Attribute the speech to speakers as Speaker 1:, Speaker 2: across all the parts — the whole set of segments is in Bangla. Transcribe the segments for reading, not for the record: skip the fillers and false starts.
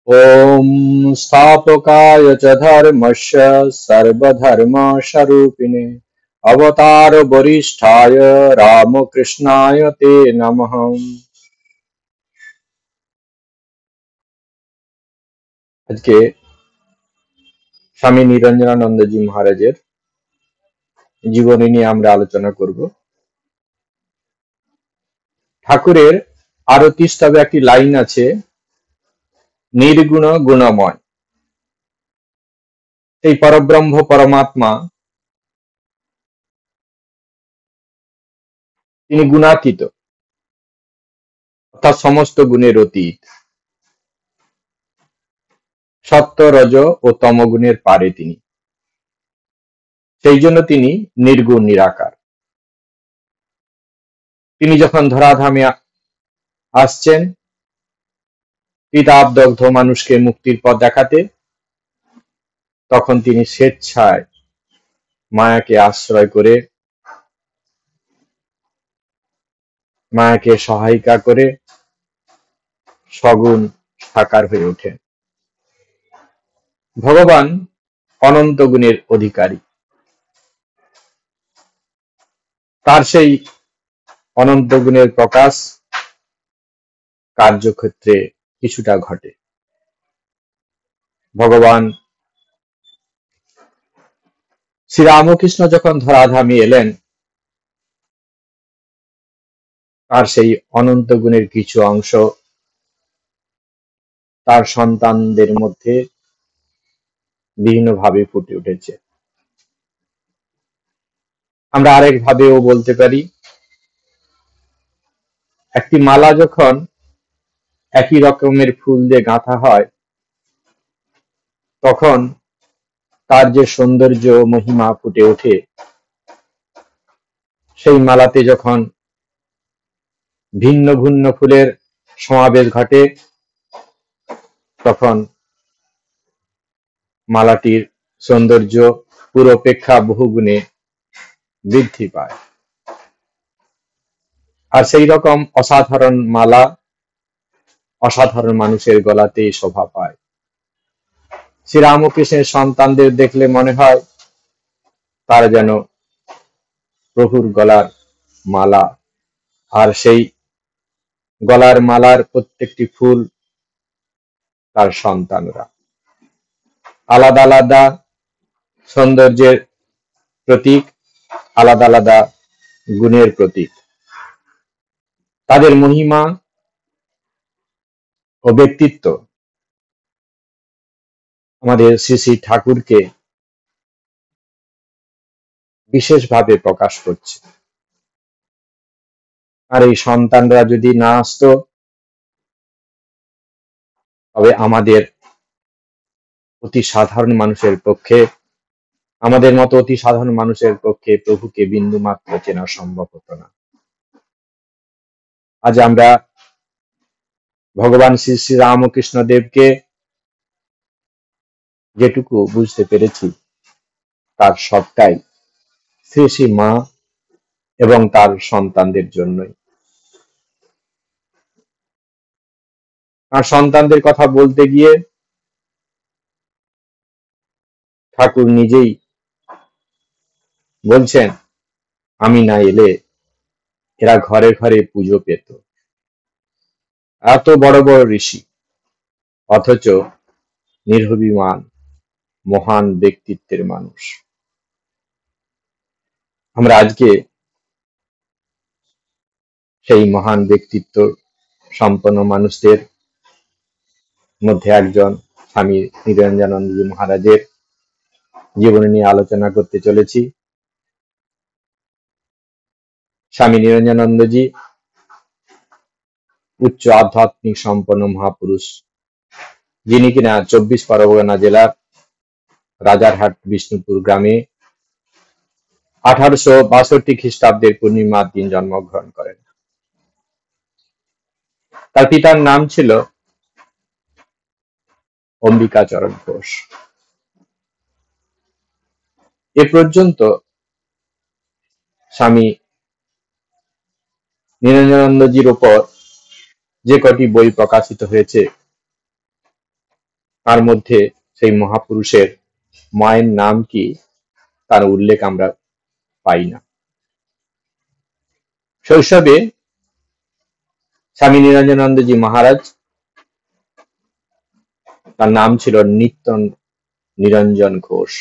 Speaker 1: ॐ स्थापकाय च धर्मस्य सर्वधर्मस्वरूपिणे अवतार वरिष्ठाय रामकृष्णाय ते नमः। আজকে স্বামী নিরঞ্জনানন্দজি মহারাজের জীবনী নিয়ে আমরা আলোচনা করব। ঠাকুরের আরতি স্তবে একটি লাইন আছে, নির্গুণ গুণময়। এই পরব্রহ্ম পরমাত্মা তিনি গুণাতীত, অর্থাৎ সমস্ত গুণের অতীত। সত্য, রজ ও তম গুণের পারে তিনি, সেই জন্য তিনি নির্গুণ নিরাকার। তিনি যখন ধরাধামে আসছেন পিতাবদগ্ধ মানুষকে মুক্তির পথ দেখাতে, তখন তিনি স্বেচ্ছায় মায়াকে আশ্রয় করে, মায়াকে সহায়িকা করে সগুণ সাকার হয়ে ওঠেন। ভগবান অনন্ত গুণের অধিকারী, তার সেই অনন্ত গুণের প্রকাশ কার্যক্ষেত্রে কিছুটা ঘটে। ভগবান শ্রীরামকৃষ্ণ যখন ধরাধামে এলেন, তার সেই অনন্ত গুণের কিছু অংশ তার সন্তানদের মধ্যে বিভিন্নভাবে ফুটে উঠেছে। আমরা আরেক ভাবেও বলতে পারি, একটি মালা যখন একই রকমের ফুল দিয়ে গাঁথা হয়, তখন তার যে সৌন্দর্য মহিমা ফুটে ওঠে, সেই মালাতে যখন ভিন্ন ভিন্ন ফুলের সমাবেশ ঘটে, তখন মালাটির সৌন্দর্য পূর্বাপেক্ষা বহুগুণে বৃদ্ধি পায়। আর সেই রকম অসাধারণ মালা অসাধারণ মানুষের গলাতেই শোভা পায়। শ্রীরামকৃষ্ণের সন্তানদের দেখলে মনে হয় তারা যেন প্রভুর গলার মালা, আর সেই গলার মালার প্রত্যেকটি ফুল তার সন্তানরা। আলাদা আলাদা সৌন্দর্যের প্রতীক, আলাদা আলাদা গুণের প্রতীক। তাদের মহিমা ও ব্যক্তিত্ব আমাদের শ্রী শ্রী ঠাকুরকে বিশেষভাবে প্রকাশ করছে। আর এই সন্তানরা যদি না আসতো, তবে আমাদের অতি সাধারণ মানুষের পক্ষে, আমাদের মতো অতি সাধারণ মানুষের পক্ষে প্রভুকে বিন্দু মাত্র চেনা সম্ভব হতো না। আজ আমরা ভগবান শ্রী শ্রী রামকৃষ্ণ দেবকে যেটুকু বুঝতে পেরেছি, তার সবটাই শ্রী শ্রী মা এবং তার সন্তানদের জন্যই। আর সন্তানদের কথা বলতে গিয়ে ঠাকুর নিজেই বলছেন, আমি না এলে এরা ঘরে ঘরে পুজো পেত। এত বড় বড় ঋষি, অথচ নিরভিমান মহান ব্যক্তিত্বের মানুষ। আমরা আজকে সেই মহান ব্যক্তিত্ব সম্পন্ন মানুষদের মধ্যে একজন স্বামী নিরঞ্জনানন্দজি মহারাজের জীবনী নিয়ে আলোচনা করতে চলেছি। স্বামী নিরঞ্জনানন্দজি উচ্চ আধ্যাত্মিক সম্পন্ন মহাপুরুষ, যিনি কিনা 24 পরগনা জেলার রাজারহাট বিষ্ণুপুর গ্রামে 1862 খ্রিস্টাব্দের পূর্ণিমার দিন জন্মগ্রহণ করেন। তার পিতার নাম ছিল অম্বিকাচরণ ঘোষ। এ পর্যন্ত স্বামী নিরঞ্জনানন্দজির উপর যে কটি বই প্রকাশিত হয়েছে, তার মধ্যে সেই মহাপুরুষের মায়ের নাম কি তার উল্লেখ আমরা পাই না। শৈশবে স্বামী নিরঞ্জনানন্দজি মহারাজ, তার নাম ছিল নিত্য নিরঞ্জন ঘোষ।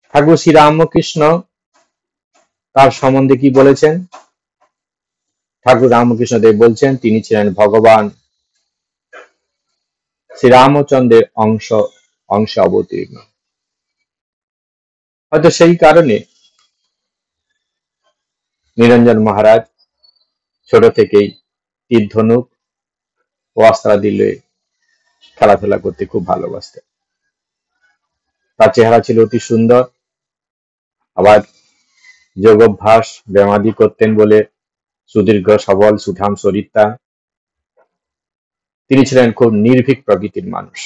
Speaker 1: ঠাকুর শ্রী রামকৃষ্ণ তার সম্বন্ধে কি বলেছেন? ঠাকুর রামকৃষ্ণ দেব বলছেন তিনি ছিলেন ভগবান শ্রীরামচন্দ্রের অংশে অবতীর্ণ। হয়তো সেই কারণে নিরঞ্জন মহারাজ ছোট থেকেই তীর ধনুক ও অস্ত্রাদি লয়ে খেলাধুলা করতে খুব ভালোবাসতেন। তার চেহারা ছিল অতি সুন্দর, আবার যোগাভ্যাস ব্যায়ামাদি করতেন বলে সুদীর্ঘ সবল সুঠাম শরীর তার। তিনি ছিলেন খুব নির্ভীক প্রকৃতির মানুষ।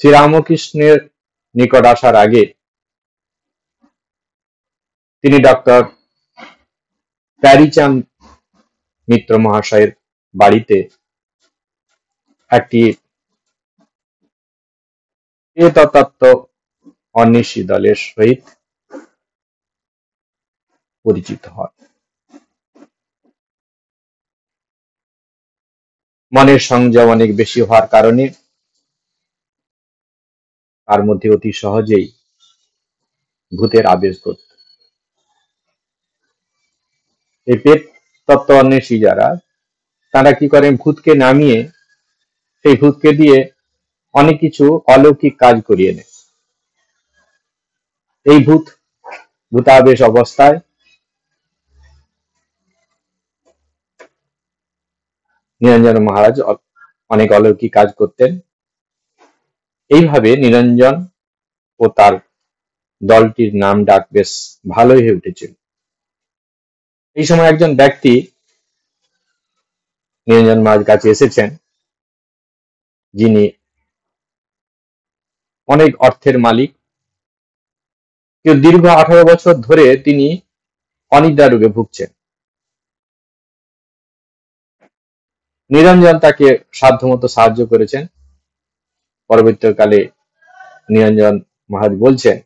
Speaker 1: শ্রীরামকৃষ্ণের নিকট আসার আগে তিনি ডক্টর প্যারিচাঁদ মিত্র মহাশয়ের বাড়িতে একটি প্রেততত্ত্ব অন্বেষী দলের সহিত পরিচিত হন। মনের সংযম অনেক বেশি হওয়ার কারণে তার মধ্যে অতি সহজেই ভূতের আবেশ ঘটত। এই প্রেত তত্ত্ব অন্বেষী যারা, তারা কি করেন, ভূতকে নামিয়ে সেই ভূতকে দিয়ে অনেক কিছু অলৌকিক কাজ করিয়ে নেয়। এই ভূতাবেশ অবস্থায় নিরঞ্জন মহারাজ অনেক অলৌকিক কাজ করতেন। এইভাবে নিরঞ্জন ও তার দলটির নাম ডাক বেশ ভালোই হয়ে উঠেছিল। এই সময় একজন ব্যক্তি নিরঞ্জন মহারাজের কাছে এসেছেন, যিনি অনেক অর্থের মালিক। দীর্ঘ 18 বছর ধরে তিনি অনিদ্রা রোগে ভুগছেন। নিরঞ্জন তাকে সাধ্যমতো সাহায্য করেছেন। পরবর্তীকালে নিরঞ্জন মহারাজ বলছেন,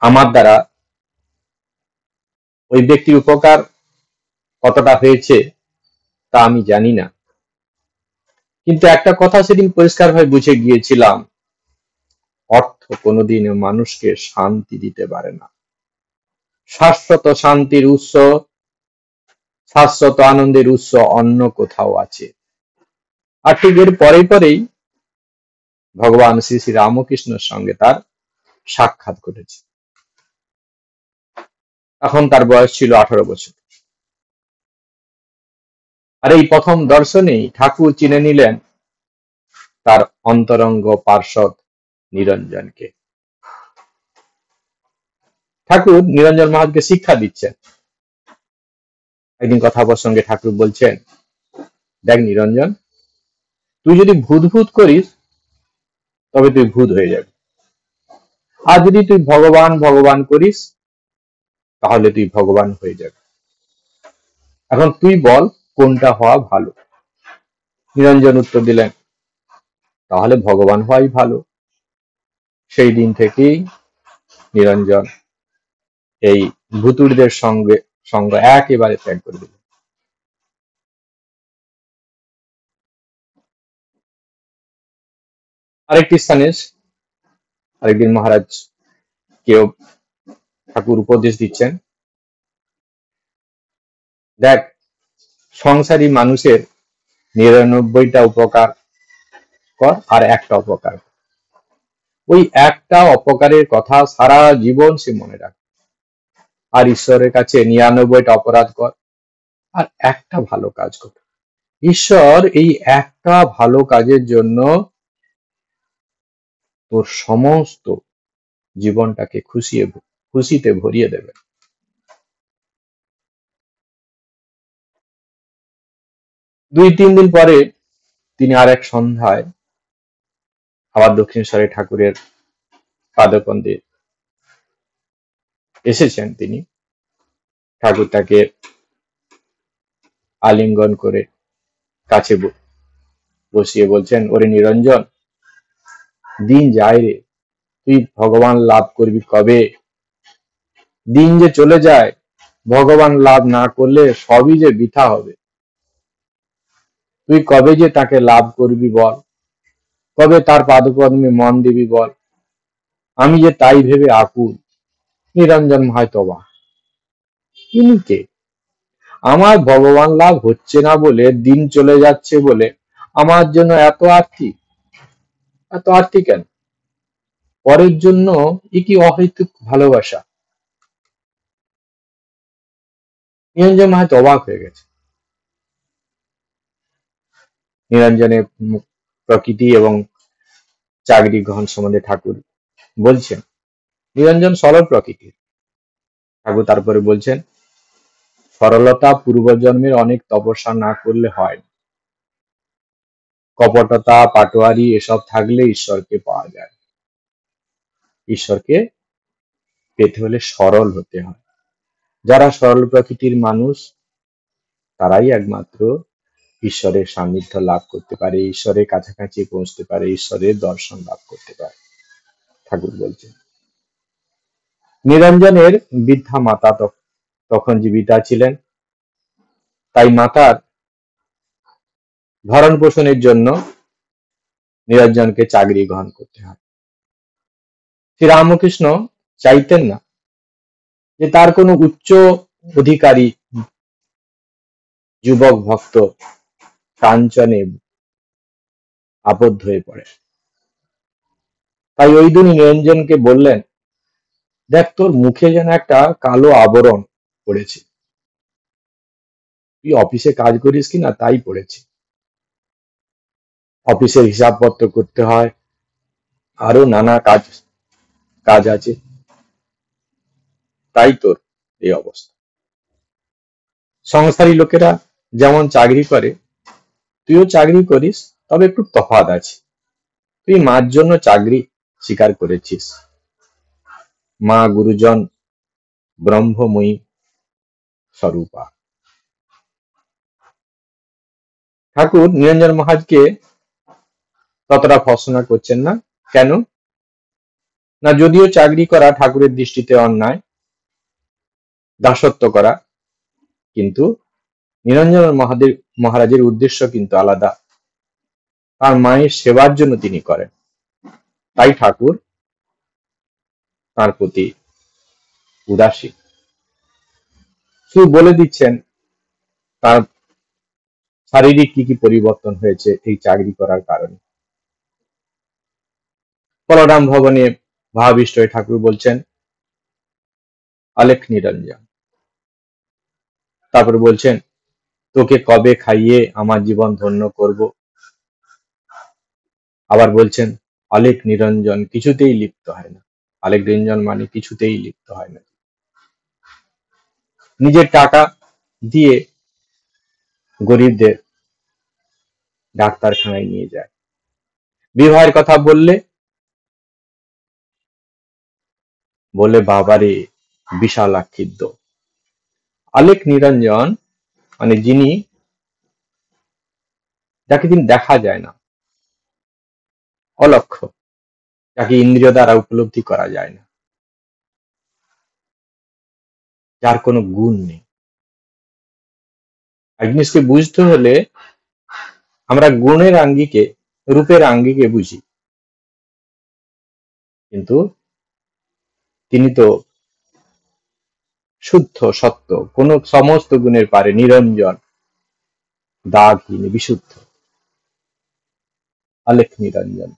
Speaker 1: আমার দ্বারা ওই ব্যক্তির উপকার কতটা হয়েছে তা আমি জানি না, কিন্তু একটা কথা সেদিন পরিষ্কারভাবে বুঝে গিয়েছিলাম, অর্থ কোনোদিনও মানুষকে শান্তি দিতে পারে না। শাশ্বত শান্তির উৎস, শাশ্বত আনন্দের উৎস অন্য কোথাও আছে। আর ঠিক এর পরেই ভগবান শ্রী শ্রী রামকৃষ্ণের সঙ্গে তার সাক্ষাৎ ঘটেছে। এখন তার বয়স ছিল 18 বছর। আর এই প্রথম দর্শনেই ঠাকুর চিনে নিলেন তার অন্তরঙ্গ পার্ষদ নিরঞ্জনকে। ঠাকুর নিরঞ্জন মহারাজকে শিক্ষা দিচ্ছেন। একদিন কথা প্রসঙ্গে ঠাকুর বলছেন, দেখ নিরঞ্জন, তুই যদি ভূত করিস তবে তুই ভূত হয়ে যাবি, আর যদি তুই ভগবান ভগবান করিস তাহলে তুই ভগবান হয়ে যাবি। এখন তুই বল কোনটা হওয়া ভালো? নিরঞ্জন উত্তর দিলেন, তাহলে ভগবান হওয়াই ভালো। সেই দিন থেকেই নিরঞ্জন এই ভুতুড়দের সঙ্গ একেবারে ত্যাগ করে দিল। আরেকটি স্থানে আরেকদিন মহারাজ কেউ ঠাকুর উপদেশ দিচ্ছেন, দেখ সংসারী মানুষের 99টা উপকার কর আর একটা অপকার। ওই একটা অপকারের কথা সারা জীবন সে মনে রাখ, আর ঈশ্বরের কাছে 99টা অপরাধ কর আর একটা ভালো কাজ কর। ঈশ্বর এই একটা ভালো কাজের জন্য তোর সমস্ত জীবনটাকে খুশিতে ভরিয়ে দেবে। দুই তিন দিন পরে তিনি আর এক সন্ধ্যায় আবার দক্ষিণেশ্বরে ঠাকুরের পাদকন্দে এসেছেন। তিনি ঠাকুর তাকে আলিঙ্গন করে কাছে বসিয়ে বলছেন, ওরে নিরঞ্জন, দিন যায় রে, তুই ভগবান লাভ করবি কবে? দিন যে চলে যায়, ভগবান লাভ না করলে সবই যে বৃথা হবে। তুই কবে যে তাকে লাভ করবি বল, কবে তার পাদপদ্মে মন দিবি বল? আমি যে তাই ভেবে আকুল। নিরঞ্জন হয়তো বা ইনি কে? আমার ভগবান লাভ হচ্ছে না বলে, দিন চলে যাচ্ছে বলে আমার জন্য এত আরতি, এত আরতি কেন? পরের জন্য এ কি অহেতুক ভালোবাসা? নিরঞ্জন হয়তো অবাক হয়ে গেছে। নিরঞ্জনের প্রকৃতি এবং চাকরি গ্রহণ সম্বন্ধে ঠাকুর বলছেন, নিরঞ্জন সরল প্রকৃতির। ঠাকুর তারপরে বলছেন, সরলতা পূর্বজন্মের অনেক তপস্যা না করলে হয় না। কপটতা, পাটোয়ারি এসব থাকলে ঈশ্বরকে পাওয়া যায়। ঈশ্বরকে পেতে হলে সরল হতে হয়। যারা সরল প্রকৃতির মানুষ, তারাই একমাত্র ঈশ্বরের সান্নিধ্য লাভ করতে পারে, ঈশ্বরের কাছাকাছি পৌঁছতে পারে, ঈশ্বরের দর্শন লাভ করতে পারে। ঠাকুর বলছেন, নিরঞ্জনের বৃদ্ধা মাতা তখন জীবিতা ছিলেন, তাই মাতার ভরণ পোষণের জন্য নিরঞ্জনকে চাকরি গ্রহণ করতে হয়। শ্রী রামকৃষ্ণ চাইতেন না যে তার কোনো উচ্চ অধিকারী যুবক ভক্ত কাঞ্চনে আবদ্ধ হয়ে পড়ে। তাই ওই দিনই নিরঞ্জনকে বললেন, দেখ, তোর মুখে যেন একটা কালো আবরণ পড়েছে। তুই অফিসে কাজ করিস কিনা তাই পড়েছে। অফিসের হিসাবপত্র করতে হয়, আরো নানা কাজ কাজ আছে, তাই তোর এই অবস্থা। সংসারী লোকেরা যেমন চাকরি করে, তুইও চাকরি করিস, তবে একটু তফাৎ আছে। তুই মার জন্য চাকরি স্বীকার করেছিস। মা গুরুজন ব্রহ্মময়ী স্বরূপা। ঠাকুর নিরঞ্জন মহাজকে ততটা ভর্ৎসনা করছেন না। কেন না, যদিও চাকরি করা ঠাকুরের দৃষ্টিতে অন্যায়, দাসত্ব করা, কিন্তু নিরঞ্জন মহারাজের উদ্দেশ্য কিন্তু আলাদা। তার মায়ের সেবার জন্য তিনি করেন, তাই ঠাকুর তার প্রতি উদাসীন। শুধু বলে দিচ্ছেন তার শারীরিক কি কি পরিবর্তন হয়েছে এই চাকরি করার কারণে। বলরাম ভবনে ভাবাবিষ্ট হয়ে ঠাকুর বলছেন, আলেখ নিরঞ্জন। তারপর বলছেন, তোকে কবে খাইয়ে আমার জীবন ধন্য করব। আবার বলছেন, আলেখ নিরঞ্জন কিছুতেই লিপ্ত হয় না। আলেখ নিরঞ্জন মানে কিছুতেই লিপ্ত হয় না। নিজের টাকা দিয়ে গরিবদের ডাক্তারখানায় নিয়ে যায়। বিবাহের কথা বলে বাবারে বিশাল আক্ষিপ্ত। আলেখ নিরঞ্জন মানে যিনি, যাকে তিনি দেখা যায় না, অলক্ষ্য, যাকে ইন্দ্রিয় দ্বারা উপলব্ধি করা যায় না, যার কোনো গুণ নেই। এক জিনিসকে বুঝতে হলে আমরা গুণের আঙ্গিকে, রূপের আঙ্গিকে বুঝি, কিন্তু তিনি তো শুদ্ধ সত্য, কোন সমস্ত গুণের পারে, নিরঞ্জন, দাগহীন, বিশুদ্ধ। আলেখ নিরঞ্জন।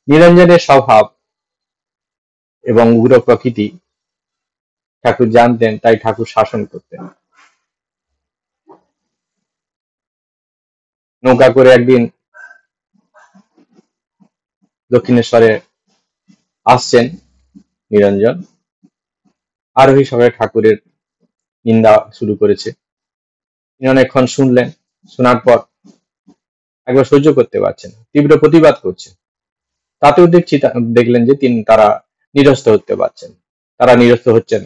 Speaker 1: নিরঞ্জনের স্বভাব এবং উগ্র প্রকৃতি ঠাকুর জানতেন, তাই ঠাকুর শাসন করতেন। নৌকা করে একদিন দক্ষিণেশ্বরে আসছেন নিরঞ্জন, আরোহী সবাই ঠাকুরের নিন্দা শুরু করেছে। তিনি অনেকক্ষণ শুনলেন, শোনার পর একবার সহ্য করতে পারছেন, তীব্র প্রতিবাদ করছেন। তাতেও দেখলেন যে তারা নিরস্ত হতে পারছেন, তারা নিরস্ত হচ্ছেন।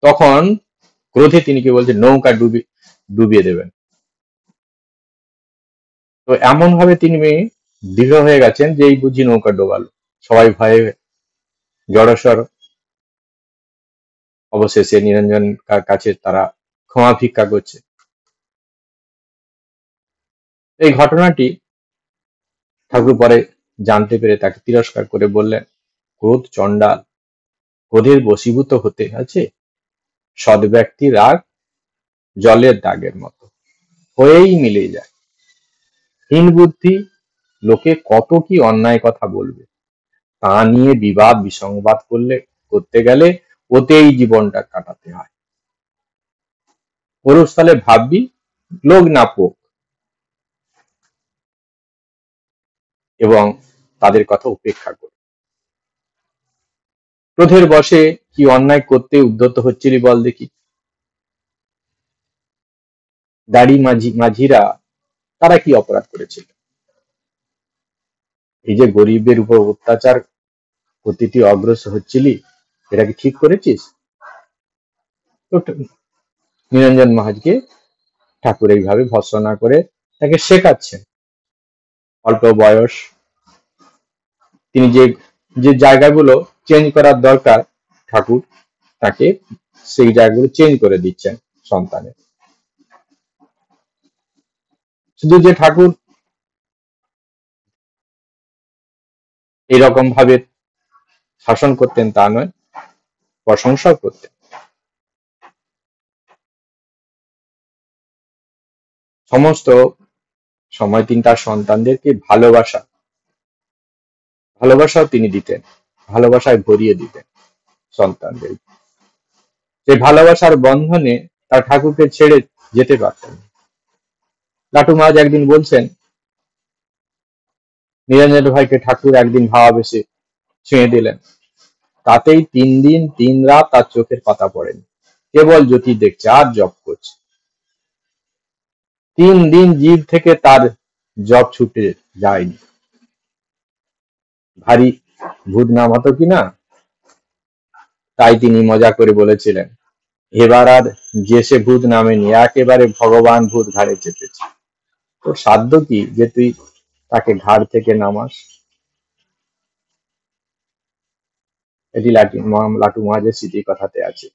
Speaker 1: তখন ক্রোধে তিনি কি বলছেন, নৌকা ডুবিয়ে দেবেন। তো এমন ভাবে তিনি দৃঢ় হয়ে গেছেন যে এই বুঝি নৌকা ডোবালো। সবাই ভয়ে জড়সড়। অবশেষে নিরঞ্জন কাছে তারা ক্ষমা ভিক্ষা করছে। এই ঘটনাটি ঠাকুর পরে জানতে পেরে তাকে তিরস্কার করে বললেন, ক্রোধ চণ্ডাল, ক্রোধের বশীভূত হতে আছে। সৎ ব্যক্তি রাগ জলের দাগের মতো, হয়েই মিলে যায়। হীন বুদ্ধি লোকে কত কি অন্যায় কথা বলবে, তা নিয়ে বিবাদ বিসংবাদ করতে গেলে ওতেই জীবনটা কাটাতে হয়। পুরুষস্থলে ভাববি লোক না পোক, এবং তাদের কথা উপেক্ষা কর। ক্রোধের বশে কি অন্যায় করতে উদ্যত হচ্ছিলি বল দেখি। দাড়ি মাঝিরা তারা কি অপরাধ করেছিল? এই যে গরিবের উপর অত্যাচার প্রতিটি অগ্রসর হচ্ছিলি, এটা কি ঠিক করেছিস? তো নিরঞ্জন মহাজকে ঠাকুর এইভাবে ভর্ৎসনা করে তাকে শেখাচ্ছেন। অল্প বয়স, তিনি যে যে জায়গাগুলো চেঞ্জ করার দরকার ঠাকুর তাকে সেই জায়গাগুলো চেঞ্জ করে দিচ্ছেন সন্তানের। শুধু যে ঠাকুর এরকম ভাবে শাসন করতেন তা নয়, প্রশংসাও করতেন। সমস্ত সময় তিনি তার সন্তানদেরকে ভালোবাসাও তিনি দিতেন, ভালোবাসায় ভরিয়ে দিতেন সন্তানদের। যে ভালোবাসার বন্ধনে তার ঠাকুরকে ছেড়ে যেতে পারতেন। লাটু মহারাজ একদিন বলছেন, নিরঞ্জন ভাইকে ঠাকুর একদিন ভাবাবেশে ছুঁয়ে দিলেন, তাতেই 3 দিন 3 রাত তার চোখের পাতা পড়েনি, কেবল জ্যোতি দেখছে আর জপ করছে। 3 দিন জীব থেকে তার জপ ছুটে যায়নি। ভারী ভূত নামাতো কিনা, তাই তিনি মজা করে বলেছিলেন, এবার আর যে সে ভূত নামেনি, একেবারে ভগবান ভূত ঘাড়ে চেপেছে। তোর সাধ্য কি যে তুই তাকে ঘাড় থেকে নামাস? এটি লাটু মহারাজের স্মৃতির কথাতে আছে।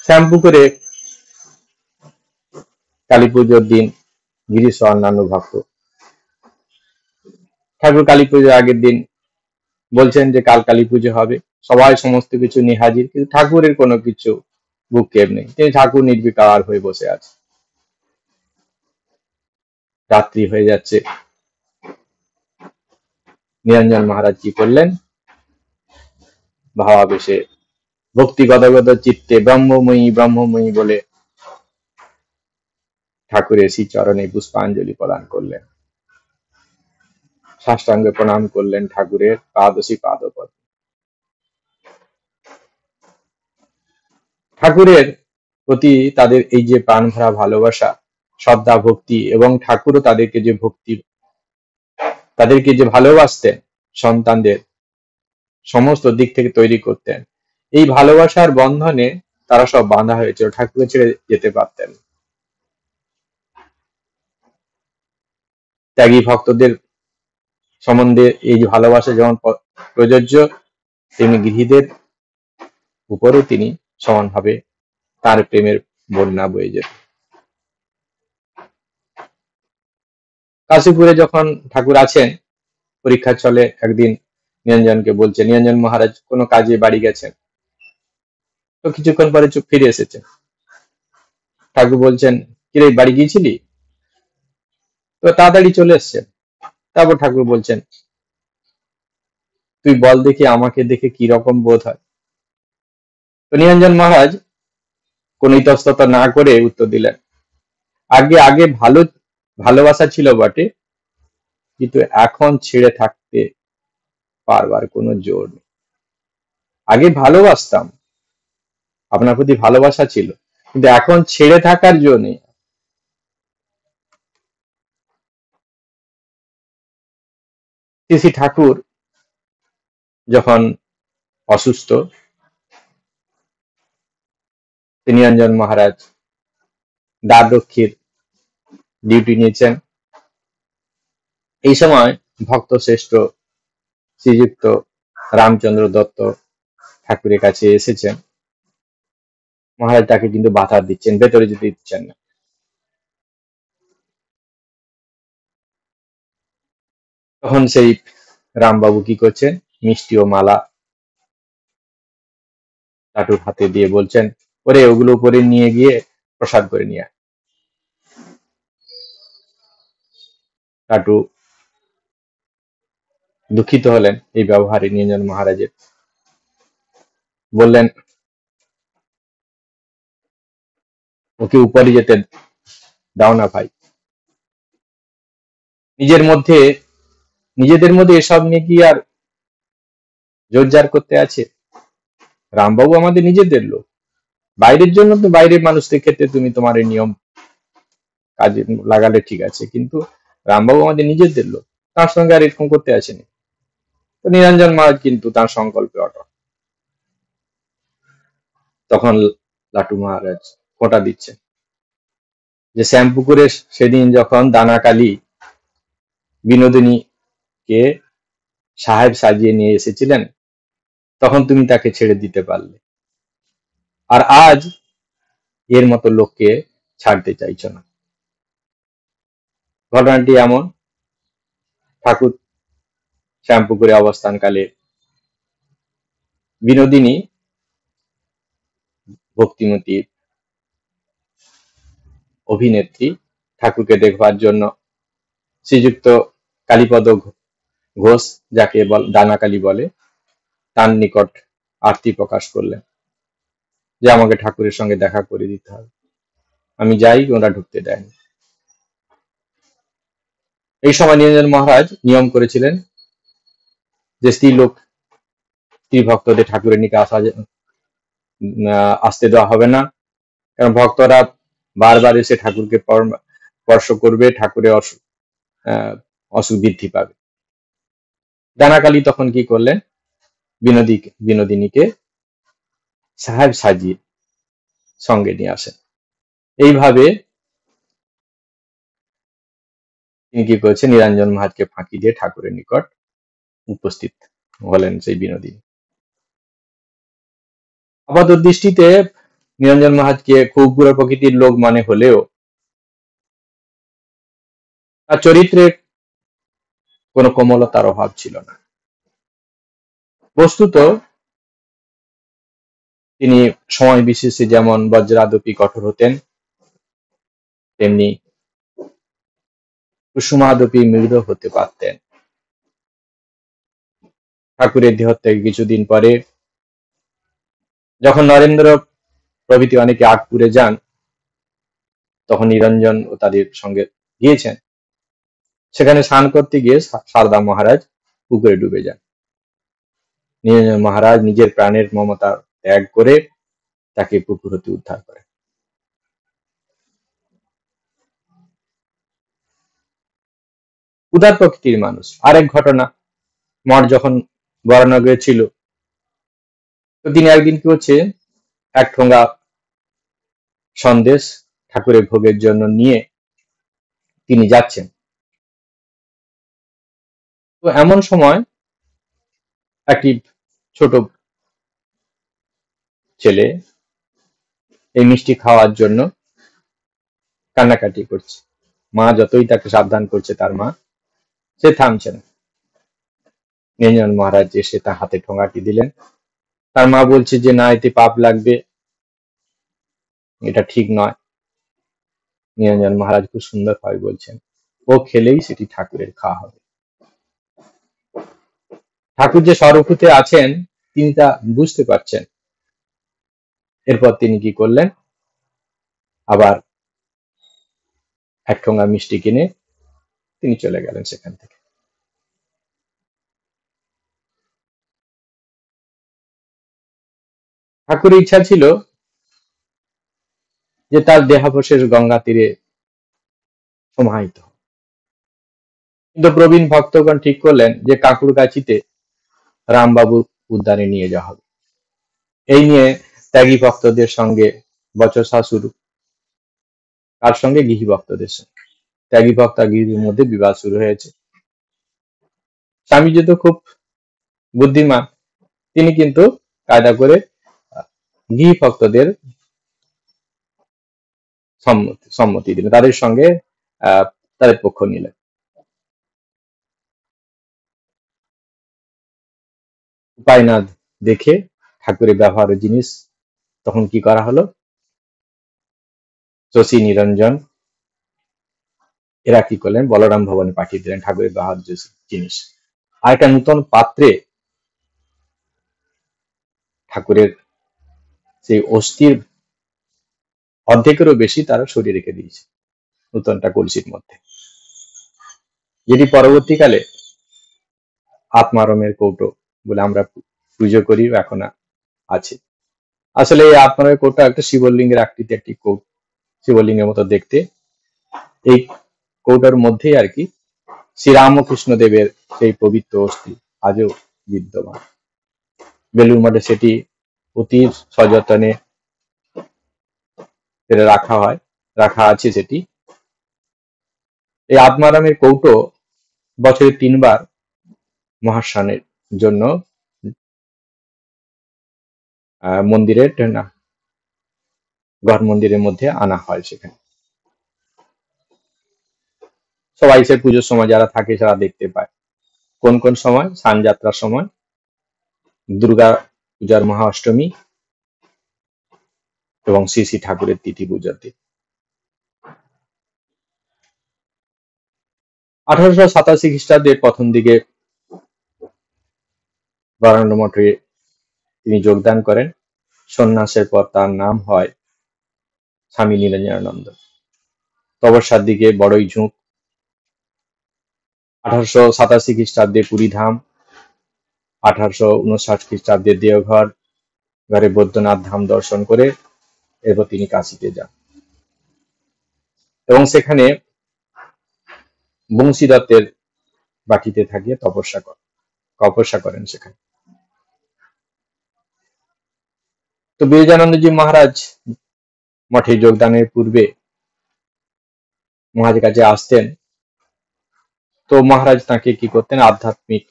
Speaker 1: শ্যাম্পু করে কালী পুজোর দিন গিরিশ ও অন্যান্য ভক্ত ঠাকুর কালী পুজোর আগের দিন বলছেন যে কাল কালী পুজো হবে, সবাই সমস্ত কিছু নিয়ে হাজির, কিন্তু ঠাকুরের কোনো কিছু ভূক্ষেপ নেই। তিনি ঠাকুর নির্বিকার হয়ে বসে আছে। রাত্রি হয়ে যাচ্ছে। নিরঞ্জন মহারাজ কি করলেন? ভাবাবেশে ভক্তি গদগদ চিত্তে ব্রহ্মময়ী ব্রহ্মময়ী বলে ঠাকুরের শ্রী চরণে পুষ্পাঞ্জলি প্রদান করলেন, সাষ্টাঙ্গে প্রণাম করলেন ঠাকুরের পাদশী পাদপদ। ঠাকুরের প্রতি তাদের এই যে প্রাণ ভরা ভালোবাসা, শ্রদ্ধা ভক্তি, এবং ঠাকুরও তাদেরকে যে ভালোবাসতেন, সন্তানদের সমস্ত দিক থেকে তৈরি করতেন, এই ভালোবাসার বন্ধনে তারা সব বাঁধা হয়েছিল, ঠাকুরকে ছেড়ে যেতে পারতেন। ত্যাগী ভক্তদের সম্বন্ধে এই যে ভালোবাসা যেমন প্রযোজ্য, তেমনি গৃহীদের উপরেও তিনি সমানভাবে তার প্রেমের বন্যা বয়ে যেত। কাশীপুরে যখন ঠাকুর আছেন, পরীক্ষার চলে, একদিন নিরঞ্জনকে বলছে, নিরঞ্জন মহারাজ কোনো কাজে বাড়ি গেছেন, তো কিছুক্ষণ পরে চুপ ফিরে এসেছেন। ঠাকুর বলছেন, কিরে বাড়ি গিয়েছিলি? তো তাড়াতাড়ি চলে এসছেন। তারপর ঠাকুর বলছেন, তুই বল দেখি আমাকে দেখে কি রকম বোধ হয়? তো নিরঞ্জন মহারাজ কোন ইতস্তত না করে উত্তর দিলেন, আগে আগে ভালোবাসা ছিল বটে, কিন্তু এখন ছেড়ে থাকতে পারবার কোনো জোর নেই। আগে ভালোবাসতাম, আপনার প্রতি ভালোবাসা ছিল, কিন্তু এখন ছেড়ে থাকার জো নেই। শ্রী ঠাকুর যখন অসুস্থ, নিরঞ্জন মহারাজ দ্বাররক্ষীর ডিউটি নিয়েছেন। এই সময় ভক্ত শ্রেষ্ঠ শ্রীযুক্ত রামচন্দ্র দত্ত ঠাকুরের কাছে এসেছেন। মহারাজ তাকে কিন্তু বাধা দিচ্ছেন, ভেতরে যেতে দিচ্ছেন না। তখন সেই রামবাবু কি করছেন, মিষ্টি ও মালা লাটুর হাতে দিয়ে বলছেন, ওরে ওগুলো উপরে নিয়ে গিয়ে প্রসাদ করে নিয়ে আয়। লাটু দুঃখিত হলেন এই ব্যবহারে নিরঞ্জন মহারাজের, বললেন ওকে উপরে যেতে দাও না ভাই। নিজেদের মধ্যে এসব নিয়ে কি আর জোরজার করতে আছে? রামবাবু আমাদের নিজেদের লোক, বাইরের জন্য তো বাইরের মানুষদের ক্ষেত্রে তুমি তোমার এই নিয়ম কাজে লাগালে ঠিক আছে, কিন্তু রামবাবু আমাদের নিজেদের লোক, তার সঙ্গে আর এরকম করতে আসেনি। তো নিরঞ্জন মহারাজ কিন্তু তার সংকল্পে অটল। তখন লাটু মহারাজ খোঁটা দিচ্ছে যে শ্যামপুকুরে সেদিন যখন দানাকালী বিনোদিনীকে সাহেব সাজিয়ে নিয়ে এসেছিলেন, তখন তুমি তাকে ছেড়ে দিতে পারলে, আর আজ এর মতো লোককে ছাড়তে চাইছো না। ঘটনাটি এমন, ঠাকুর শ্যামপুকুরে অবস্থানকালে বিনোদিনী ভক্তিমতী অভিনেত্রী ঠাকুরকে দেখবার জন্য শ্রীযুক্ত কালীপদ ঘোষ, যাকে দানাকালী বলে, তার নিকট আরতি প্রকাশ করলেন যে আমাকে ঠাকুরের সঙ্গে দেখা করে দিতে হবে। আমি যাই, ওরা ঢুকতে দেয়নি। এই সময় নিরঞ্জন মহারাজ নিয়ম করেছিলেন যে স্ত্রী ভক্তদের ঠাকুরের নিকে আসতে দেওয়া হবে না, কারণ ভক্তরা বারবার এসে ঠাকুরকে স্পর্শ করবে, ঠাকুরের অসুখ বৃদ্ধি পাবে। দানাকালী তখন কি করলেন, বিনোদিনীকে সাহেব সাজিয়ে সঙ্গে নিয়ে আসেন। এইভাবে তিনি কি করেছেন, নিরঞ্জন মহারাজকে ফাঁকি দিয়ে ঠাকুরের নিকট উপস্থিত হলেন সেই বিনোদিনী। আপাত দৃষ্টিতে নিরঞ্জন মহারাজকে খুব বুড়ো প্রকৃতির লোক মনে হলেও তার চরিত্রে কোনো কোমলতার অভাব ছিল না। বস্তুত তিনি সময় বিশেষে যেমন বজ্রাদপি কঠোর হতেন, তেমনি কুসুমাদপি মৃদু হতে পারতেন। ঠাকুরের দেহত্যাগ কিছুদিন পরে যখন নরেন্দ্র প্রভৃতি অনেকে আগপুরে যান, তখন নিরঞ্জন ও তাদের সঙ্গে গিয়েছেন। সেখানে স্নান করতে গিয়ে সারদা মহারাজ পুকুরে ডুবে যান। নিরঞ্জন মহারাজ নিজের প্রাণের মমতা ত্যাগ করে তাকে পুকুর হতে উদ্ধার করেন। উদার প্রকৃতির মানুষ। আরেক ঘটনা, মঠ যখন বরানগরে ছিল, তো তিনি একদিন কি হচ্ছে, এক ঠোঙ্গা সন্দেশ ঠাকুরের ভোগের জন্য নিয়ে তিনি যাচ্ছেন। তো এমন সময় একটি ছোট ছেলে এই মিষ্টি খাওয়ার জন্য কান্নাকাটি করছে। মা যতই তাকে সাবধান করছে, তার মা, সে থামছে না। নিরঞ্জন মহারাজ এসে তার হাতে ঠোঙাটি দিলেন। তার মা বলছে যে না, এতে পাপ লাগবে, এটা ঠিক নয়। নিরঞ্জন মহারাজ খুব সুন্দরভাবে বলছেন, ও খেলেই সেটি ঠাকুরের খাওয়া হবে। ঠাকুর যে সর্বভূতে আছেন তিনি তা বুঝতে পারছেন। এরপর তিনি কি করলেন, আবার এক ঠোঙা মিষ্টি কিনে তিনি চলে গেলেন সেখান থেকে। ঠাকুরের ইচ্ছা ছিল যে তার দেহাবশেষ গঙ্গা তীরে সমাহিত, কিন্তু প্রবীণ ভক্তগণ ঠিক করলেন যে কাকুরগাছিতে রামবাবুর উদ্যানে নিয়ে যাওয়া হবে। এই নিয়ে ত্যাগী ভক্তদের সঙ্গে বচসা শুরু, তার সঙ্গে গৃহী ভক্তদের সঙ্গে। ত্যাগী ভক্তাগীর মধ্যে বিবাদ শুরু হয়েছে। স্বামীজি তো খুব বুদ্ধিমান, তিনি কিন্তু কায়দা করে গৃহী ভক্তদের সম্মতি দিলেন, তাদের সঙ্গে আহ তাদের পক্ষ নিলেন। উপায় না দেখে ঠাকুরের ব্যবহারের জিনিস তখন কি করা হলো, শশী নিরঞ্জন এরা কি করলেন, বলরাম ভবনে পাঠিয়ে দিলেন ঠাকুরের ব্যবহার জিনিস। আর একটা নতুন পাত্রে ঠাকুরের সেই অস্থির অর্ধেকেরও বেশি তারা সরিয়ে রেখে দিয়েছে নতুনটা কলসির মধ্যে, যেটি পরবর্তীকালে আত্মারমের কৌটো বলে আমরা পুজো করি, এখন আছে। আসলে এই আত্মারমের কৌটো একটা শিবলিঙ্গের আকৃতি, একটি শিবলিঙ্গের মতো দেখতে। এই কৌটার মধ্যেই আর কি শ্রীরামকৃষ্ণ দেবের সেই পবিত্র অস্থি আজও বিদ্যমান। বেলুর মঠে সেটি অতি সযত্নে রাখা আছে সেটি। এই আত্মারামের কৌটো বছরে 3 বার মহাস্নানের জন্য মন্দিরের গড় মন্দিরের মধ্যে আনা হয়। সেখানে সবাই সে পুজোর সময় যারা থাকে তারা দেখতে পায়। কোন কোন সময়? স্নান যাত্রার সময়, দুর্গা পূজার মহা অষ্টমী এবং শ্রী শ্রী ঠাকুরের তিথি পূজাতে। 1887 খ্রিস্টাব্দের প্রথম দিকে গরান্ড মঠে তিনি যোগদান করেন। সন্ন্যাসের পর তার নাম হয় স্বামী নিরঞ্জনানন্দ। তপস্যার দিকে বড়ই ঝোঁক। 1887 খ্রিস্টাব্দে পুরীধাম, 1859 খ্রিস্টাব্দে দেওঘর ঘরে বৈদ্যনাথ ধাম দর্শন করে এরপর তিনি কাশীতে যান এবং সেখানে বংশীদত্তের বাটিতে থাকিয়ে তপস্যা করেন সেখানে। তো বিরজানন্দজি মহারাজ মঠে যোগদানের পূর্বে মহারাজের কাছে আসতেন। তো মহারাজ তাকে কি করতেন, আধ্যাত্মিক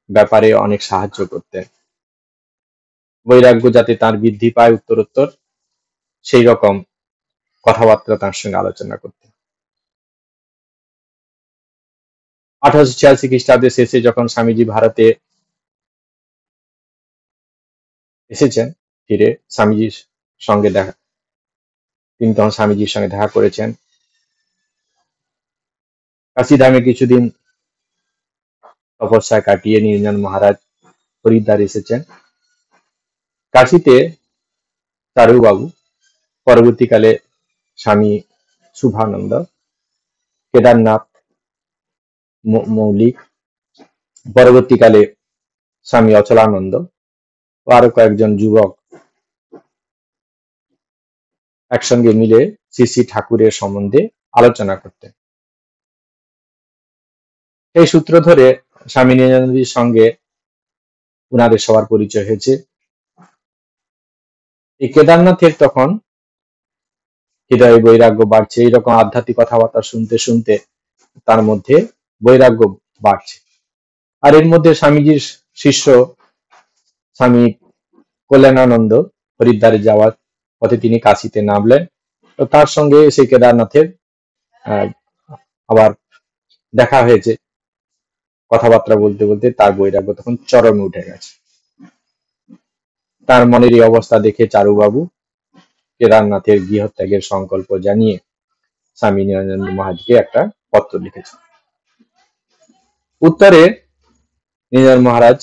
Speaker 1: ব্যাপারে অনেক সাহায্য করতেন। বৈরাগ্য যাতে তার বৃদ্ধি পায় উত্তরোত্তর, সেই রকম কথাবার্তা তার সঙ্গে আলোচনা করতেন। 1886 খ্রিস্টাব্দের শেষে যখন স্বামীজি ভারতে এসেছেন ফিরে, তিনি তখন স্বামীজির সঙ্গে দেখা করেছেন। কাশীধামে কিছুদিন তপস্যায় কাটিয়ে নিরঞ্জন মহারাজ হরিদ্বার এসেছেন। কাশীতে চারুবাবু, পরবর্তীকালে স্বামী শুভানন্দ, কেদারনাথ মৌলিক, পরবর্তীকালে স্বামী অচলানন্দ ও আরো কয়েকজন যুবক একসঙ্গে মিলে শ্রী শ্রী ঠাকুরের সম্বন্ধে আলোচনা করতেন। এই সূত্র ধরে স্বামী নিরঞ্জনজির সঙ্গে উনাদের সবার পরিচয় হয়েছে। এই কেদারনাথের তখন হৃদয়ে বৈরাগ্য বাড়ছে, এইরকম আধ্যাত্মিক কথাবার্তা শুনতে শুনতে তার মধ্যে বৈরাগ্য বাড়ছে। আর এর মধ্যে স্বামীজির শিষ্য স্বামী কল্যাণানন্দ হরিদ্বারে যাওয়ার পথে তিনি কাশীতে নামলেন। তো তার সঙ্গে সেই কেদারনাথের আবার দেখা হয়েছে। কথাবার্তা বলতে বলতে তার বৈরাগ্য তখন চরমে উঠে গেছে। তার মনের এই অবস্থা দেখে চারুবাবু কেদারনাথের গৃহত্যাগের সংকল্প জানিয়ে স্বামী নিরঞ্জন মহারাজকে একটা পত্র লিখেছেন। উত্তরে নিরঞ্জন মহারাজ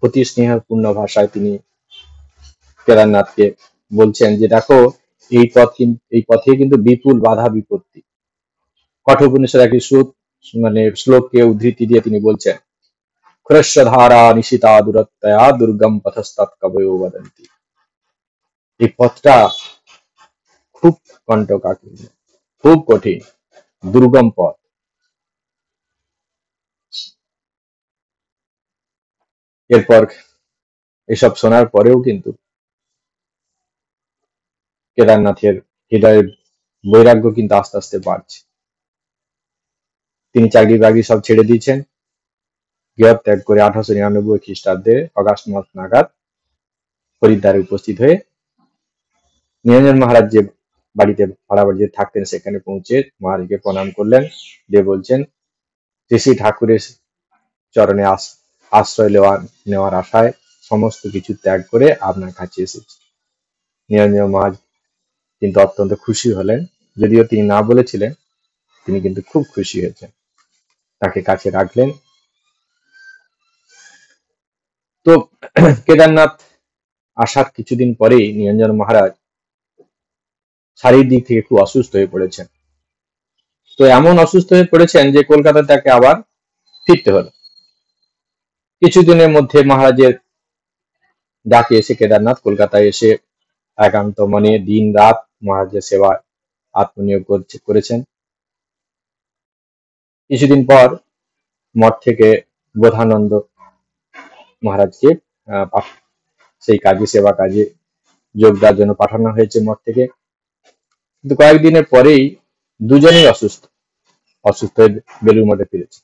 Speaker 1: অতি স্নেহপূর্ণ ভাষায় তিনি কেদারনাথকে বলছেন যে দেখো, এই পথে কিন্তু বিপুল বাধা বিপত্তি। কঠোপনিষদের একটি শ্লোককে উদ্ধৃতি দিয়ে তিনি বলছেন, ক্ষরস্য ধারা নিশিতা দূরত্বয়া দুর্গম পথস্তৎ কবয়ো বদন্তি। এই পথটা খুব কণ্টকাকীর্ণ, খুব কঠিন, দুর্গম পথ। এরপর এসব শোনার পরেও কিন্তু কেদারনাথের হৃদয়ের বৈরাগ্য কিন্তু আস্তে আস্তে বাড়ছে। তিনি চাকরি বাকরি সব ছেড়ে দিয়েছেন, গৃহ ত্যাগ করে 1899 খ্রিস্টাব্দে অগাস্ট মাস নাগাদ হরিদ্বারে উপস্থিত হয়ে নিরঞ্জন মহারাজ যে বাড়িতে ভাড়া বাড়িতে থাকতেন সেখানে পৌঁছে মহারাজকে প্রণাম করলেন। দিয়ে বলছেন শ্রী শ্রী ঠাকুরের চরণে আশ্রয় নেওয়ার আশায় সমস্ত কিছু ত্যাগ করে আপনার কাছে এসেছি। নিরঞ্জন মহারাজ কিন্তু অত্যন্ত খুশি হলেন, যদিও তিনি না বলেছিলেন, তিনি কিন্তু খুব খুশি হয়েছেন, তাকে কাছে রাখলেন। তো কেদারনাথ আসার কিছুদিন পরেই নিরঞ্জন মহারাজ শারীরিক দিক থেকে খুব অসুস্থ হয়ে পড়েছেন। তো এমন অসুস্থ হয়ে পড়েছেন যে কলকাতা তাকে আবার ফিরতে হলো। কিছুদিনের মধ্যে মহারাজের ডাকে এসে কেদারনাথ কলকাতায় এসে একান্ত মনে দিন রাত মহারাজের সেবায় আত্মনিয়োগ করেছেন। কিছুদিন পর মঠ থেকে বোধানন্দ মহারাজকে সেই কাজে সেবা কাজে যোগ দেওয়ার জন্য পাঠানো হয়েছে মঠ থেকে। কিন্তু কয়েকদিনের পরেই দুজনেই অসুস্থ হয়ে বেলুড় মঠে ফিরেছে।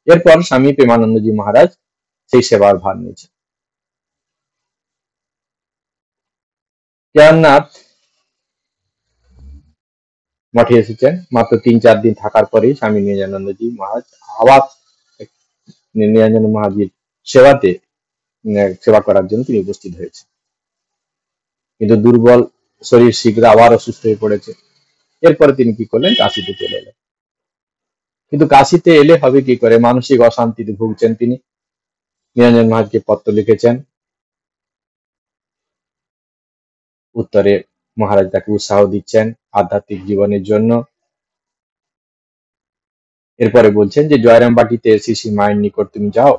Speaker 1: এরপর স্বামী প্রেমানন্দজি মহারাজ সেই সেবার ভার নিয়েছে। কেদারনাথ মঠে এসেছেন, মাত্র 3-4 দিন থাকার পরেই স্বামী নিরঞ্জনানন্দজি মহারাজ আবার নিরঞ্জন মহারাজের সেবাতে সেবা করার জন্য তিনি উপস্থিত হয়েছে। কিন্তু দুর্বল শরীর শীঘ্র আবার অসুস্থ হয়ে পড়েছে। এরপরে তিনি কি করলেন, কাশিতে চলে এলেন। কিন্তু কাশিতে এলে হবে কি করে, মানসিক অশান্তিতে ভুগছেন তিনি। নিরঞ্জন মহারাজকে পত্র লিখেছেন, উত্তরে মহারাজ তাকে উৎসাহ দিচ্ছেন আধ্যাত্মিক জীবনের জন্য। এরপরে বলছেন যে জয়রাম বাটিতে শ্রী শ্রী মায়ের নিকট তুমি যাও,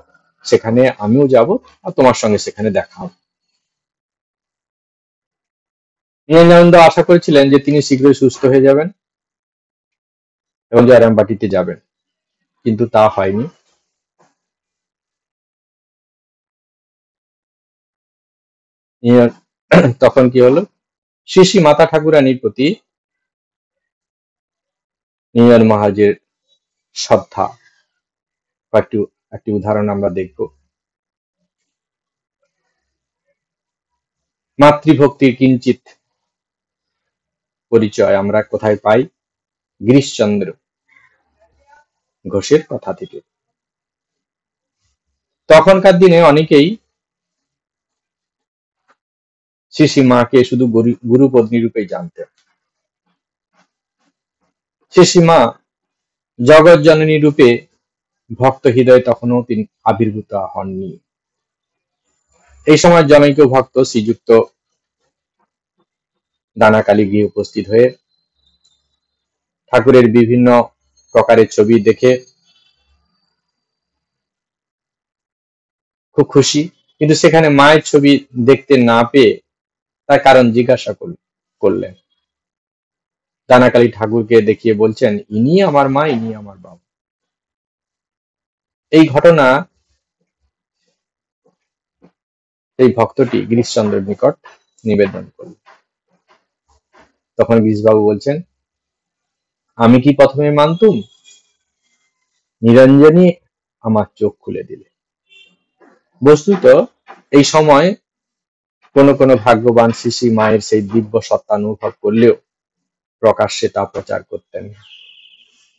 Speaker 1: সেখানে আমিও যাব আর তোমার সঙ্গে সেখানে দেখা হবে। নিরঞ্জনানন্দ আশা করেছিলেন যে তিনি শীঘ্রই সুস্থ হয়ে যাবেন এবং জয়রাম বাটিতে যাবেন, কিন্তু তা হয়নি। তখন কি হলো, শ্রী শ্রী মাতা ঠাকুরানীর প্রতি নিরঞ্জন মহারাজের শ্রদ্ধা একটি উদাহরণ আমরা দেখব। মাতৃভক্তির কিঞ্চিত পরিচয় আমরা কোথায় পাই, গিরিশচন্দ্র ঘোষের কথা থেকে। তখনকার দিনে অনেকেই শ্রী শ্রী মাকে শুধু গুরুপত্নী রূপেই জানতেন। শ্রী শ্রী মা জগৎ জননী রূপে ভক্ত হৃদয়ে তখনও তিনি আবির্ভূত হননি। এই সময় জনৈক ভক্ত শ্রীযুক্ত দানাকালী গিয়ে উপস্থিত হয়ে ঠাকুরের বিভিন্ন প্রকারের ছবি দেখে খুব খুশি, কিন্তু সেখানে মায়ের ছবি দেখতে না পেয়ে তার কারণ জিজ্ঞাসা করলেন। দানাকালী ঠাকুরকে দেখিয়ে বলছেন, ইনি আমার মা, ইনি আমার বাবা। এই ঘটনা এই ভক্তটি গিরিশচন্দ্রের নিকট নিবেদন করলেন। তখন গিরিশবাবু বলছেন, আমি কি প্রথমে মানতুম, নিরঞ্জনই আমার চোখ খুলে দিলে। বস্তুত এই সময় কোন কোন ভাগ্যবান শ্রী শ্রী মায়ের সেই দিব্য সত্তা অনুভব করলেও প্রকাশ্যে তা প্রচার করতেন।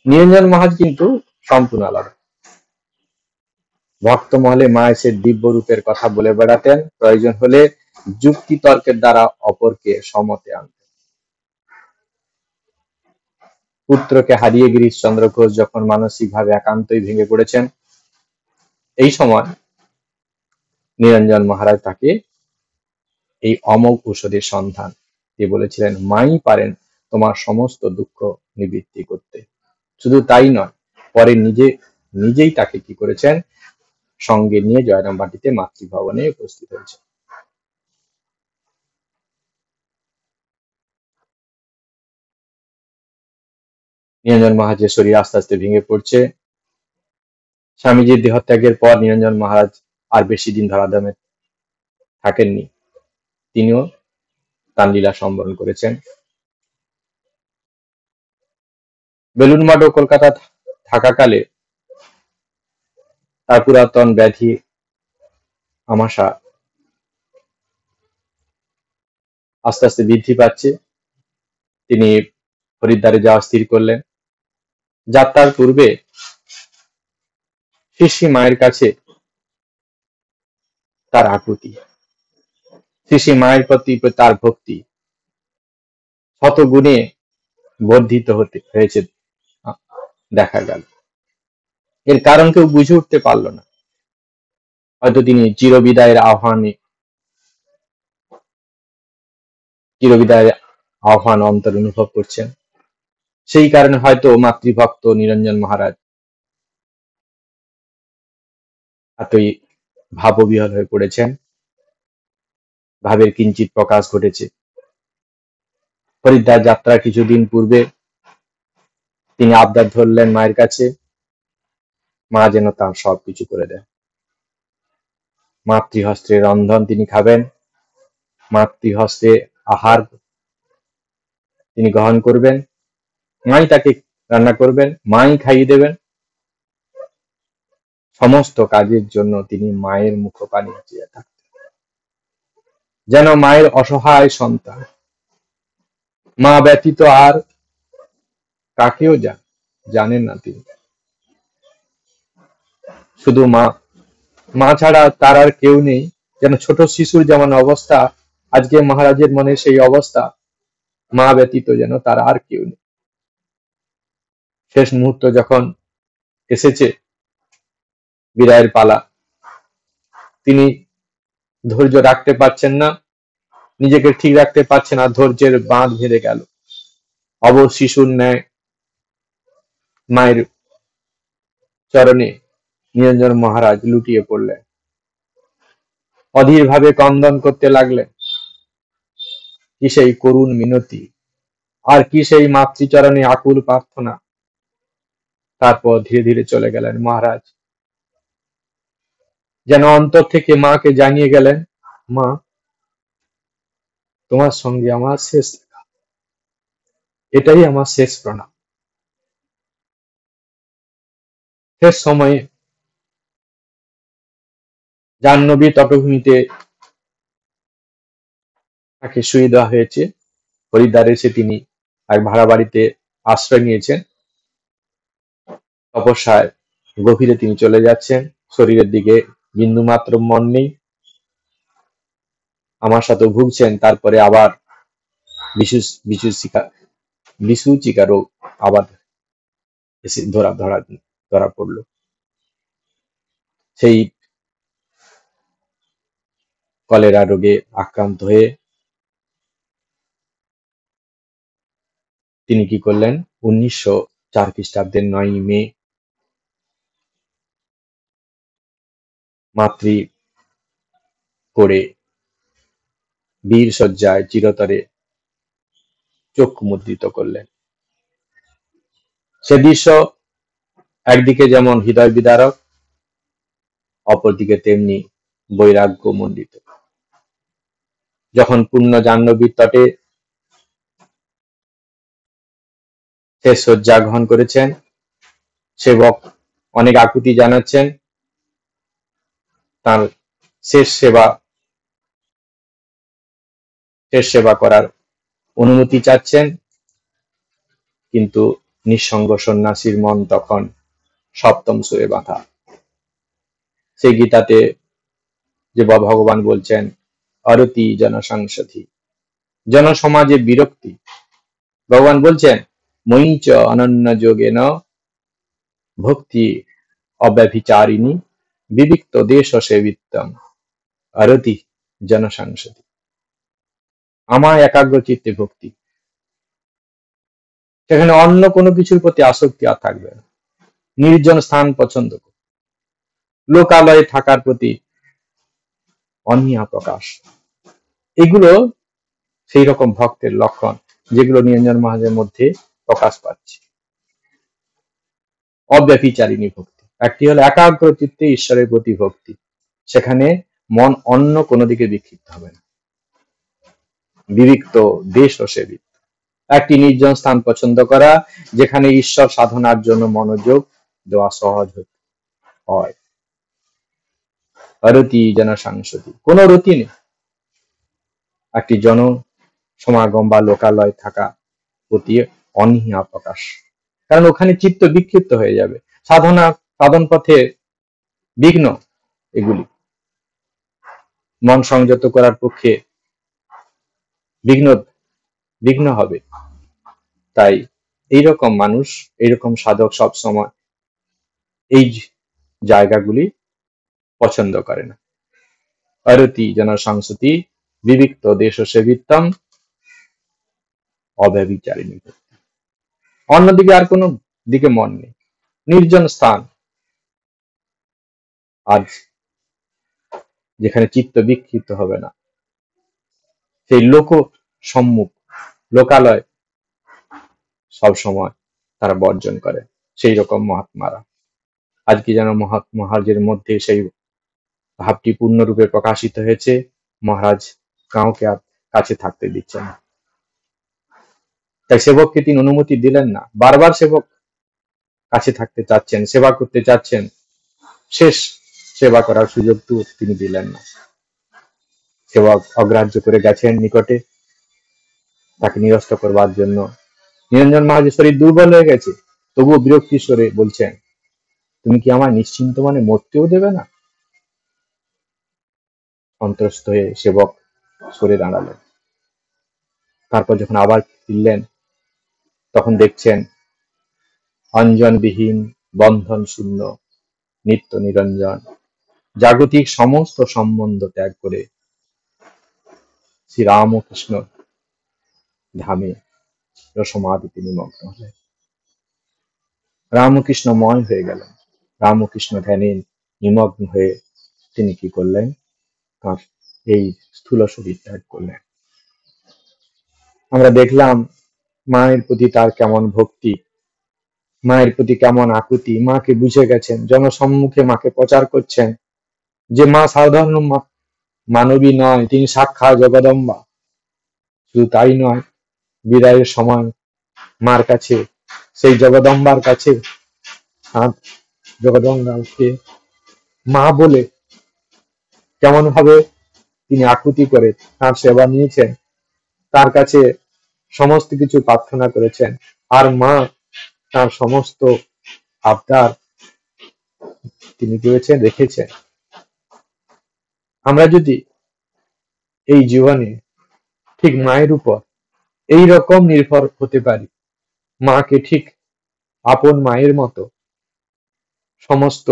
Speaker 1: নিরঞ্জন মহারাজ কিন্তু সম্পূর্ণ আলাদা। ভক্ত মহলে মায়ের সেই দিব্য রূপের কথা বলে বেড়াতেন, প্রয়োজন হলে যুক্তি তর্কের দ্বারা অপরকে সমতে আনতেন। পুত্রকে হারিয়ে গিরিশচন্দ্র ঘোষ যখন মানসিকভাবে একান্তই ভেঙে পড়েছেন, এই সময় নিরঞ্জন মহারাজ তাকে এই অমোঘ ঔষধের সন্ধান দিয়ে বলেছিলেন, মাই পারেন তোমার সমস্ত দুঃখ নিবৃত্তি করতে। শুধু তাই নয়, পরে নিজেই তাকে কি করেছেন, সঙ্গে নিয়ে জয়রাম বাটিতে মাতৃভবনে উপস্থিত হয়েছে। নিরঞ্জন মহারাজের শরীর আস্তে আস্তে ভেঙে পড়ছে। স্বামীজির দেহত্যাগের পর নিরঞ্জন মহারাজ আর বেশি দিন ধরাধামে থাকেননি, তিনিও তার লীলা সম্বরণ করেছেন। বেলুন মঠ ও কলকাতা থাকাকালে তার পুরাতন ব্যাধি আমাশা আস্তে আস্তে বৃদ্ধি পাচ্ছে। তিনি হরিদ্বারে যাওয়া স্থির করলেন। যাত্রার পূর্বে শিষ্যী মায়ের কাছে তার আকুতি, শিষ্যী মায়ের প্রতি তার ভক্তি শত গুণে বর্ধিত হয়েছে দেখা গেল। এর কারণ কেউ বুঝে উঠতে পারল না। হয়তো তিনি চিরবিদায়ের আহ্বান অন্তর অনুভব করছেন। সেই কারণে হয়তো মাতৃভক্ত নিরঞ্জন মহারাজ এতই ভাববিহ্বল হয়ে পড়েছেন। ভাবের কিঞ্চিত প্রকাশ ঘটেছে। হরিদ্বার যাত্রার কিছুদিন পূর্বে তিনি আবদার ধরলেন মায়ের কাছে, মা যেন তার সবকিছু করে দেন। মাতৃহস্তে রন্ধন তিনি খাবেন, মাতৃহস্তে আহার তিনি গ্রহণ করবেন, মাই তাকে রান্না করবেন, মাই খাইয়ে দেবেন। সমস্ত কাজের জন্য তিনি মায়ের মুখপানে চেয়ে থাকতেন, যেন মায়ের অসহায় সন্তান। মা ব্যতীত আর কাকেও জানেন না তিনি, শুধু মা। মা ছাড়া তার আর কেউ নেই। যেন ছোট শিশুর যেমন অবস্থা, আজকে মহারাজের মনে সেই অবস্থা, মা ব্যতীত যেন তার আর কেউ নেই। শেষ মুহূর্ত যখন এসেছে, বিদায়ের পালা, তিনি ধৈর্য রাখতে পারছেন না, নিজেকে ঠিক রাখতে পারছেন না, ধৈর্যের বাঁধ ভেঙে গেল। অবশ শিশুর ন্যায় মায়ের চরণে নিরঞ্জন মহারাজ লুটিয়ে পড়লেন, অধীর ভাবে ক্রন্দন করতে লাগলেন। কি সেই করুণ মিনতি, আর কি সেই মাতৃচরণে আকুল প্রার্থনা। তারপর ধীরে ধীরে চলে গেলেন মহারাজ, যেন অন্তর থেকে মাকে জানিয়ে গেলেন, মা, তোমার সঙ্গে আমার শেষ দেখা, এটাই আমার শেষ প্রণাম। শেষ সময়ে জাহ্নবী তটভূমিতে তাকে শুয়ে দেওয়া হয়েছে। হরিদ্বারে এসে তিনি এক ভাড়া বাড়িতে আশ্রয় নিয়েছেন। তপস্যায় গভীরে তিনি চলে যাচ্ছেন, শরীরের দিকে বিন্দুমাত্র মন নেই। আমার সাথে ভুগছেন, তারপরে আবার বিসূচিকা রোগ আবার এসে ধরা পড়লো। সেই কলেরা রোগে আক্রান্ত হয়ে তিনি কি করলেন, 1904 খ্রিস্টাব্দের 9ই মে মাতৃ করে বীর শয্যায় চিরতরে চক্ষু মুদ্রিত করলেন। সে দৃশ্য একদিকে যেমন হৃদয় বিদারক, অপরদিকে তেমনি বৈরাগ্য মণ্ডিত। যখন পূর্ণ জাহ্নবীর তটে শেষ শয্যা গ্রহণ করেছেন, সেবক অনেক আকুতি জানাচ্ছেন, তার শেষ সেবা করার অনুমতি চাচ্ছেন। কিন্তু নিঃসঙ্গ সন্ন্যাসীর মন তখন সপ্তম সুরে বাঁধা। সেই গীতাতে যে ভগবান বলছেন, অরতি জনসংসধি, জনসমাজে বিরক্তি। ভগবান বলছেন, ময়িচ অনন্য যোগেন ভক্তি অব্যভিচারিণী বিবিক্ত দেশ সেবিত্তম অরতি জনসংসধি। আমার একাগ্র চিত্তে ভক্তি, সেখানে অন্য কোনো কিছুর প্রতি আসক্তি আর থাকবে না। নির্জন স্থান পছন্দ করবে, লোকালয়ে থাকার প্রতি অনীহা প্রকাশ। এগুলো সেই রকম ভক্তের লক্ষণ যেগুলো নিরঞ্জন মহারাজের মধ্যে প্রকাশ পাচ্ছে। অব্যভিচারিণী ভক্তি, একটি হলো একাগ্র চিত্তে ঈশ্বরের প্রতি ভক্তি, সেখানে মন অন্য কোনো দিকে বিক্ষিপ্ত হবে না। বিবিক্ত দেশ ও সেবিত, একটি নির্জন স্থান পছন্দ করা, যেখানে ঈশ্বর সাধনার জন্য মনোযোগ দেওয়া সহজ হয়। অরতি জনসাংসতি, কোনো রতি নেই, একটি জন সমাগম বা লোকালয় থাকা প্রতি অনীহা প্রকাশ, কারণ ওখানে চিত্ত বিক্ষিপ্ত হয়ে যাবে, সাধন পথে বিঘ্ন, এগুলি মন সংযত করার পক্ষে বিঘ্ন হবে। তাই এইরকম মানুষ, এইরকম সাধক সব সময় এই জায়গাগুলি পছন্দ করে না। অরতি জনসংসতি বিবিক্ত দেশ সেবিতম অব্যভিচারিণী। অন্যদিকে আর কোনো দিকে মন নেই, নির্জন স্থান, আজ যেখানে চিত্ত বিক্ষিপ্ত হবে না, সেই সম্মুখ লোকালয় সব সময় তারা বর্জন করে। সেই রকম মহাত্মারা আজকে যেন মহারাজের মধ্যে সেই ভাবটি পূর্ণরূপে প্রকাশিত হয়েছে। মহারাজ কাউকে আর কাছে থাকতে দিচ্ছেন না, তাই সেবককে তিনি অনুমতি দিলেন না। বারবার সেবক কাছে থাকতে চাচ্ছেন, সেবা করতে চাচ্ছেন, শেষ সেবা করার সুযোগ তো তিনি দিলেন না। সেবক অগ্রাহ্য করে গেছেন নিকটে তাকে নিরস্ত করবার জন্য। নিরঞ্জন মহারাজের শরীর দুর্বল হয়ে গেছে, তবুও বিরক্তি স্বরে বলছেন, তুমি কি আমার নিশ্চিন্ত মানে মরতেও দেবে না? সন্ত্রস্ত হয়ে সেবক সরে দাঁড়ালেন। তারপর যখন আবার ফিরলেন, তখন দেখছেন অঞ্জনবিহীন, বন্ধন শূন্য, নিত্য নিরঞ্জন, জাগতিক সমস্ত সম্বন্ধ ত্যাগ করে শ্রী রামকৃষ্ণ ধামে রসমাদিতে নিমগ্ন হলেন। রামকৃষ্ণময় হয়ে গেলেন। রামকৃষ্ণ ধ্যানে নিমগ্ন হয়ে তিনি কি করলেন? তাঁর এই স্থূল শরীর ত্যাগ করলেন। আমরা দেখলাম মায়ের প্রতি তার কেমন ভক্তি, মায়ের প্রতি কেমন আকুতি। মাকে বুঝে গেছেন, জনসম্মুখে মাকে প্রচার করছেন যে মা সাধারণ মানবী নয়, তিনি সাক্ষাৎ জগদম্বা। শুধু তাই নয়, বিদায়ের সময় মার কাছে, সেই জগদম্বার কাছে, জগদম্বাকে মা বলে কেমন ভাবে তিনি আকুতি করে তার সেবা নিয়েছেন, তার কাছে সমস্ত কিছু প্রার্থনা করেছেন, আর মা তার সমস্ত আবদার তিনি করেছেন, রেখেছেন। আমরা যদি এই জীবনে ঠিক মায়ের উপর এই রকম নির্ভর হতে পারি, মাকে ঠিক আপন মায়ের মতো সমস্ত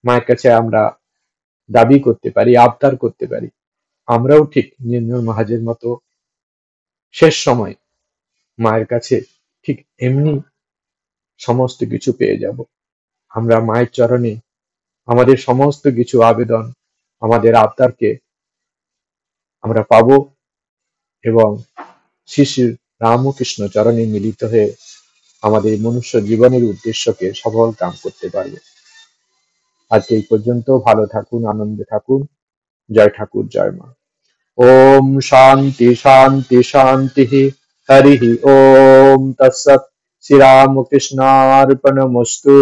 Speaker 1: মায়ের কাছে আমরা দাবি করতে পারি, আবদার করতে পারি, আমরাও ঠিক নিরঞ্জন মহারাজের মতো শেষ সময় মায়ের কাছে ঠিক এমনি সমস্ত কিছু পেয়ে যাব। আমরা মায়ের চরণে আমাদের সমস্ত কিছু আবেদন, আমাদের আবদারকে আমরা পাব এবং শ্রী শ্রী রামকৃষ্ণ চরণে মিলিত হয়ে আমাদের মনুষ্য জীবনের উদ্দেশ্যকে সফল কাম করতে পারবে। আজকে এই পর্যন্ত। ভালো থাকুন, আনন্দে থাকুন। জয় ঠাকুর, জয় মা। ওম শান্তি শান্তি শান্তি। হরি ওম তৎসৎ। শ্রী রামকৃষ্ণার্পণমস্তু।